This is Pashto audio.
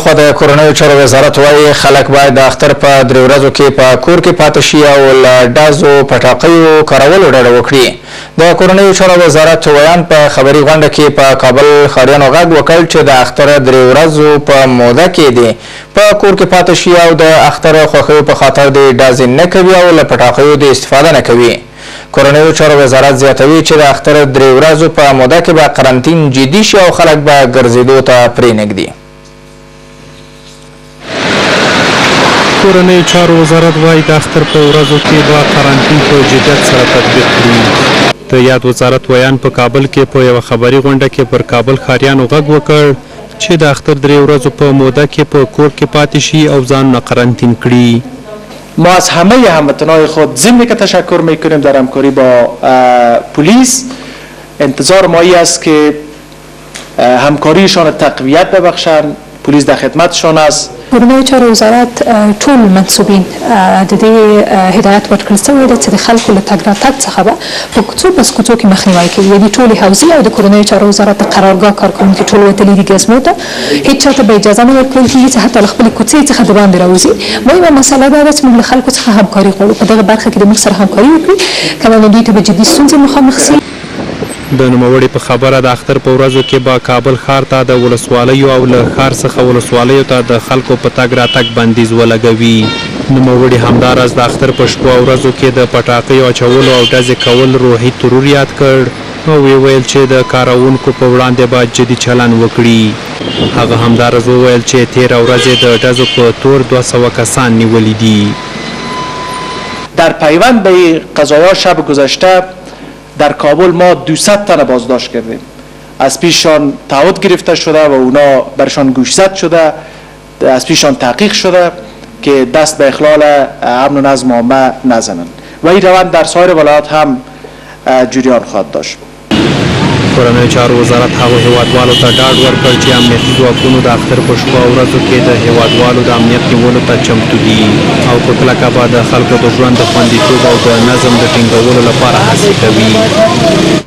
خوا د کورنیو چارو وزارت وایي خلک باید د اختر په 3 ورځو کې په کور کې پاتې شي او له ډازو پټاقیو کارولو ډډه وکړي. د کورنیو چارو وزارت ویان په خبري غونډه کې په کابل ښاریانو غږ وکړ چې د اختر 3 ورځو په موده کې دی په کور کې پاتې شي او د اختر خوښیو په خاطر د ډازې نه کوي او له پټاقیو د استفاده نه کوي. کورنیو چارو وزارت زیاتوي چې د اختر 3 ورځو په موده کې به قرنطین جدي شي او خلک به ګرځېدو ته پرېنږدي. کورنیو چارو وزارت وایي د اختر په ورځو کې به قرنطین په جدیت سره تطبیق کړي. د یاد وزارت ویان په کابل کې په یوه خبري غونډه کې پر کابل ښاریانو غږ وکړ چې د اختر 3 ورځو په موده کې په کور کې پاتې شي او ځانونه قرنطین کړي. ما از همه هموطنان خود ضمن که تشکر میکنیم در همکاری با پلیس. انتظار ما ای است که همکاریشان تقویت ببخشند. پلیس در خدمتشان است. کورنیو چارو وزارت ټول منصوبین د دې هدایت ورکړل شوی دی چې د خلکو له تګ راتګ څخه به په کوڅو پس کوڅو کې مخنیوی کوي. یعنې ټولې حوزې او د کورنیو چارو وزارت د قرارګاه کارکوونکي ټول وتلي دي ګزمو ته. هېڅ چاته به اجازه نه ورکول کېږي چې حتی له خپلې کوڅې څخه د باندې راوځي. مهمه مسله دا ده چې موږ له خلکو څخه همکاري غواړو. په دغه برخه کې د موږ سره همکاري وکړي که نه دوی ته به جدي ستونزې مخامخ شي. د نوموړي په خبره د اختر په ورځو کې به کابل ښار ته د ولسوالیو او له ښار څخه ولسوالیو ته د خلکو په تګ راتګ بندیز ولګوي. نوموړي همداراز د اختر په شپو او ورځو کې د پټاقیو اچولو او ډزې کول روحي ترور یاد کړ او ویل چې د کاروونکو په وړاندې به جدي چلن وکړي. هغه همداراز وویل چې تېره ورځ یې د ډزو په تور 200 کسان نیولي دي. در پیوند به قضایا شب گذشته در کابل ما 200 تن بازداشت کردیم. از پیششان تعهد گرفته شده و اونا برشان گوشزد شده، از پیششان تحقیق شده که دست به اخلال امن و نظم عامه نزنند و این روند در سایر ولایات هم جریان خواهد داشت. کورنیو چارو وزارت هغو هیوادوالو ته ډاډ ورکړ چې امنیتي ځواکونو د اختر په شپو او ورځو کې د هیوادوالو د امنیت نیولو ته چمتو دي او په کلکه به د خلکو د ژوند د خوندیتوب او د نظم د ټینګولو لپاره هڅې کوي.